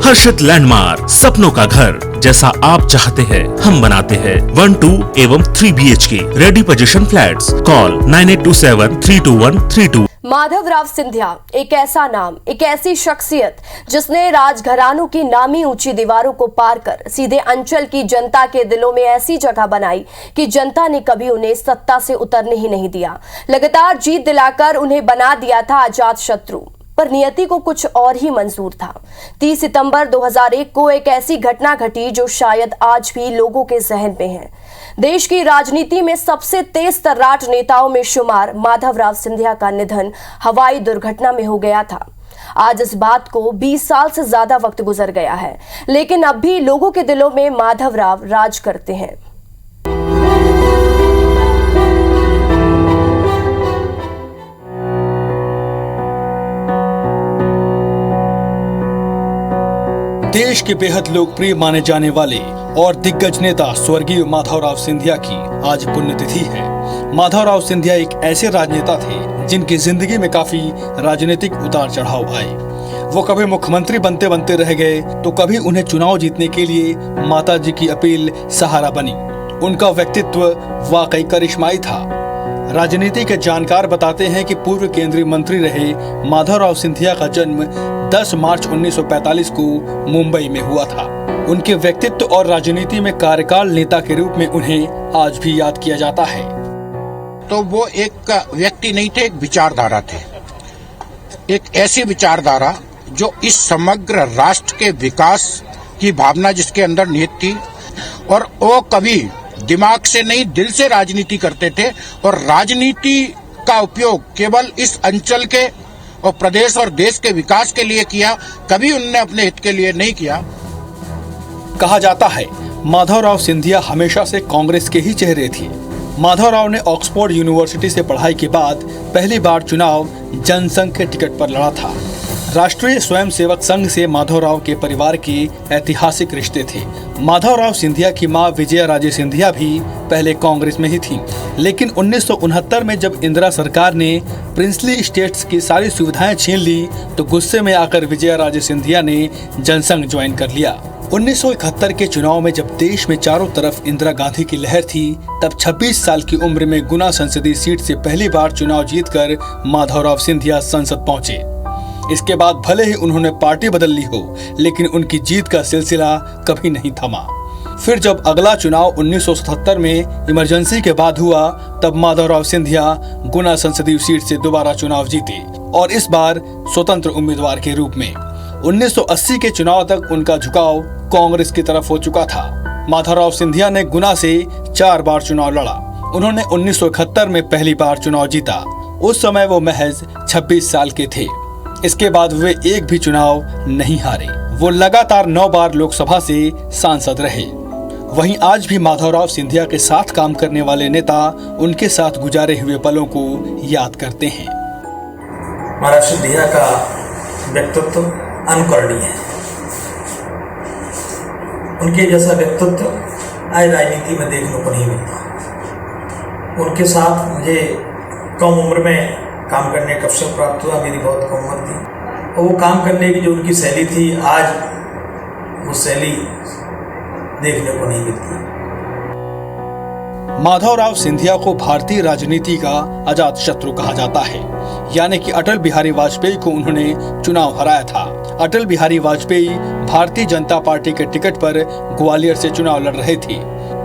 हर्षित landmark, सपनों का घर जैसा आप चाहते हैं हम बनाते हैं। 1, 2 एवं 3 BHK ready position flats. Call 9827321322। Madhavrao Scindia एक ऐसा नाम, एक ऐसी शख्सियत जिसने राजघरानों की नामी ऊंची दीवारों को पार कर सीधे अंचल की जनता के दिलों में ऐसी जगह बनाई कि जनता ने कभी उन्हें सत्ता से उतरने ही नहीं दिया। लगातार जीत दिलाकर उन्हें बना दिया था अजात शत्रु, पर नियति को कुछ और ही मंजूर था। 30 सितंबर 2001 को एक ऐसी घटना घटी जो शायद आज भी लोगों के जहन में है। देश की राजनीति में सबसे तेज तर्राट नेताओं में शुमार माधवराव सिंधिया का निधन हवाई दुर्घटना में हो गया था। आज इस बात को 20 साल से ज्यादा वक्त गुजर गया है, लेकिन अब भी लोगों के दिलों में माधवराव राज करते हैं। देश के बेहद लोकप्रिय माने जाने वाले और दिग्गज नेता स्वर्गीय माधवराव सिंधिया की आज पुण्यतिथि है। माधवराव सिंधिया एक ऐसे राजनेता थे जिनकी जिंदगी में काफी राजनीतिक उतार चढ़ाव आए। वो कभी मुख्यमंत्री बनते बनते रह गए तो कभी उन्हें चुनाव जीतने के लिए माताजी की अपील सहारा बनी। उनका व्यक्तित्व वाकई करिश्माई था। राजनीति के जानकार बताते हैं कि पूर्व केंद्रीय मंत्री रहे माधवराव सिंधिया का जन्म 10 मार्च 1945 को मुंबई में हुआ था। उनके व्यक्तित्व और राजनीति में कार्यकाल नेता के रूप में उन्हें आज भी याद किया जाता है। तो वो एक व्यक्ति नहीं थे, एक विचारधारा थे। एक ऐसी विचारधारा जो इस समग्र राष्ट्र के विकास की भावना जिसके अंदर निहित थी, और वो कभी दिमाग से नहीं दिल से राजनीति करते थे, और राजनीति का उपयोग केवल इस अंचल के और प्रदेश और देश के विकास के लिए किया, कभी उन्होंने अपने हित के लिए नहीं किया। कहा जाता है माधवराव सिंधिया हमेशा से कांग्रेस के ही चेहरे थे। माधवराव ने ऑक्सफोर्ड यूनिवर्सिटी से पढ़ाई के बाद पहली बार चुनाव जनसंघ के टिकट पर लड़ा था। राष्ट्रीय स्वयंसेवक संघ से माधवराव के परिवार के ऐतिहासिक रिश्ते थे। माधवराव सिंधिया की मां विजया राजे सिंधिया भी पहले कांग्रेस में ही थीं, लेकिन 1969 में जब इंदिरा सरकार ने प्रिंसली स्टेट्स की सारी सुविधाएं छीन ली तो गुस्से में आकर विजया राजे सिंधिया ने जनसंघ ज्वाइन कर लिया। 1971 के चुनाव में जब देश में चारों तरफ इंदिरा गांधी की लहर थी, तब 26 साल की उम्र में गुना संसदीय सीट से पहली बार चुनाव जीतकर माधवराव सिंधिया संसद पहुंचे। इसके बाद भले ही उन्होंने पार्टी बदल ली हो, लेकिन उनकी जीत का सिलसिला कभी नहीं थमा। फिर जब अगला चुनाव 1977 में इमरजेंसी के बाद हुआ, तब माधवराव सिंधिया गुना संसदीय सीट से दोबारा चुनाव जीते, और इस बार स्वतंत्र उम्मीदवार के रूप में। 1980 के चुनाव तक उनका झुकाव कांग्रेस की तरफ हो चुका था। माधवराव सिंधिया ने गुना से 4 बार चुनाव लड़ा। उन्होंने 1971 में पहली बार चुनाव जीता। उस समय वो महज 26 साल के थे। इसके बाद वे एक भी चुनाव नहीं हारे। वो लगातार 9 बार लोकसभा से सांसद रहे। वहीं आज भी माधवराव सिंधिया के साथ काम करने वाले नेता उनके साथ गुजारे हुए पलों को याद करते हैं। महाराज सिंधिया का व्यक्तित्व अनुकरणीय है। उनके जैसा व्यक्तित्व आज राजनीति में देखने को नहीं मिलता। उनके साथ मुझे कम उम्र में काम करने का अवसर प्राप्त हुआ। मेरी बहुत कम उम्र थी, और वो काम करने की जो उनकी शैली थी, आज वो शैली देखने को नहीं मिलती। माधवराव सिंधिया को भारतीय राजनीति का अजात शत्रु कहा जाता है, यानी कि अटल बिहारी वाजपेयी को उन्होंने चुनाव हराया था। अटल बिहारी वाजपेयी भारतीय जनता पार्टी के टिकट पर ग्वालियर से चुनाव लड़ रहे थे।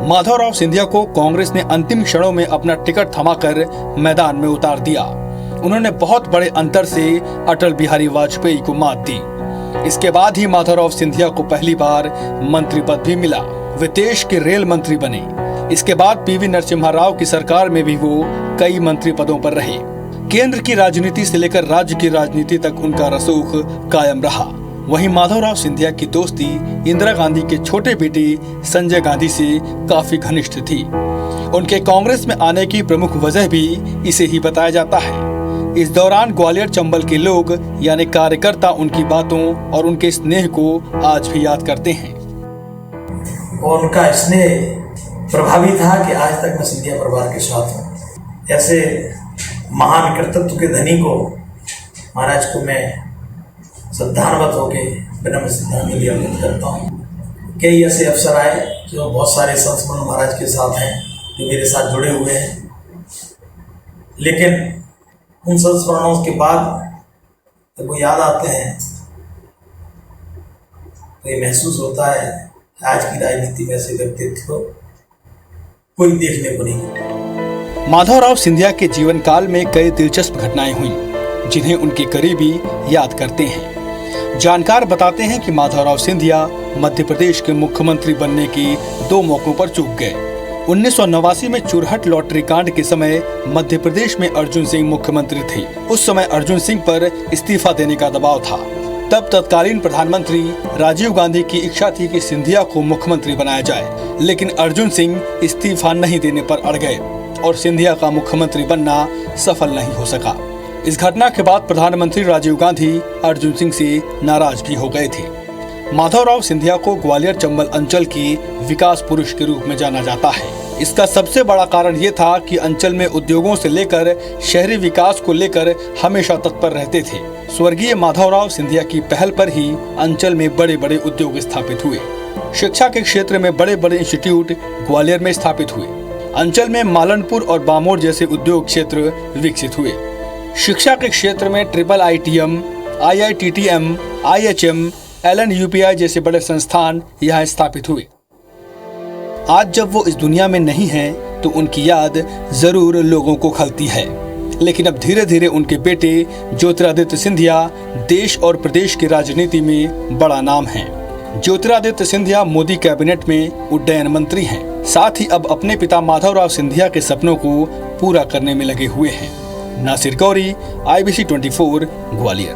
माधवराव सिंधिया को कांग्रेस ने अंतिम क्षणों में अपना टिकट थमाकर मैदान में उतार दिया। उन्होंने बहुत बड़े अंतर से अटल बिहारी वाजपेयी को मात दी। इसके बाद ही माधवराव सिंधिया को पहली बार मंत्री पद भी मिला। वे देश के रेल मंत्री बने। इसके बाद पीवी नरसिम्हा राव की सरकार में भी वो कई मंत्री पदों पर रहे। केंद्र की राजनीति से लेकर राज्य की राजनीति तक उनका रसूख कायम रहा। वहीं माधवराव सिंधिया की दोस्ती इंदिरा गांधी के छोटे बेटे संजय गांधी से काफी घनिष्ठ थी। उनके कांग्रेस में आने की प्रमुख वजह भी इसे ही बताया जाता है। इस दौरान ग्वालियर चंबल के लोग यानी कार्यकर्ता उनकी बातों और उनके स्नेह को आज भी याद करते हैं। और उनका स्नेह प्रभावी था कि आज तक मैं सिंधिया परिवार के साथ हूँ। ऐसे महान कर्तृत्व के धनी को, महाराज को मैं श्रद्धान्वित होके विनम्र श्रद्धांजलि अर्पित करता हूँ। कई ऐसे अवसर आए जो बहुत सारे संत स्मरण महाराज के साथ हैं, जो मेरे साथ जुड़े हुए हैं, लेकिन उन संस्मरणों के बाद जब वो याद आते हैं तो ये महसूस होता है आज की राजनीति में ऐसे व्यक्तित्व कोई देखने को नहीं मिलता। माधवराव सिंधिया के जीवन काल में कई दिलचस्प घटनाएं हुईं, जिन्हें उनके करीबी याद करते हैं। जानकार बताते हैं कि माधवराव सिंधिया मध्य प्रदेश के मुख्यमंत्री बनने की 2 मौकों पर चूक गए। 1989 में चुरहट लॉटरी कांड के समय मध्य प्रदेश में अर्जुन सिंह मुख्यमंत्री थे। उस समय अर्जुन सिंह पर इस्तीफा देने का दबाव था। तब तत्कालीन प्रधानमंत्री राजीव गांधी की इच्छा थी कि सिंधिया को मुख्यमंत्री बनाया जाए, लेकिन अर्जुन सिंह इस्तीफा नहीं देने पर अड़ गए और सिंधिया का मुख्यमंत्री बनना सफल नहीं हो सका। इस घटना के बाद प्रधानमंत्री राजीव गांधी अर्जुन सिंह से नाराज भी हो गए थे। माधवराव सिंधिया को ग्वालियर चंबल अंचल की विकास पुरुष के रूप में जाना जाता है। इसका सबसे बड़ा कारण ये था कि अंचल में उद्योगों से लेकर शहरी विकास को लेकर हमेशा तत्पर रहते थे। स्वर्गीय माधवराव सिंधिया की पहल पर ही अंचल में बड़े बड़े उद्योग स्थापित हुए। शिक्षा के क्षेत्र में बड़े बड़े इंस्टीट्यूट ग्वालियर में स्थापित हुए। अंचल में मालनपुर और बामोर जैसे उद्योग क्षेत्र विकसित हुए। शिक्षा के क्षेत्र में IIITM, IITTM, IHM, LNUPI जैसे बड़े संस्थान यहाँ स्थापित हुए। आज जब वो इस दुनिया में नहीं हैं, तो उनकी याद जरूर लोगों को खलती है, लेकिन अब धीरे धीरे उनके बेटे ज्योतिरादित्य सिंधिया देश और प्रदेश की राजनीति में बड़ा नाम है। ज्योतिरादित्य सिंधिया मोदी कैबिनेट में उड्डयन मंत्री हैं। साथ ही अब अपने पिता माधवराव सिंधिया के सपनों को पूरा करने में लगे हुए हैं। नासिर गौरी, IBC 24, ग्वालियर।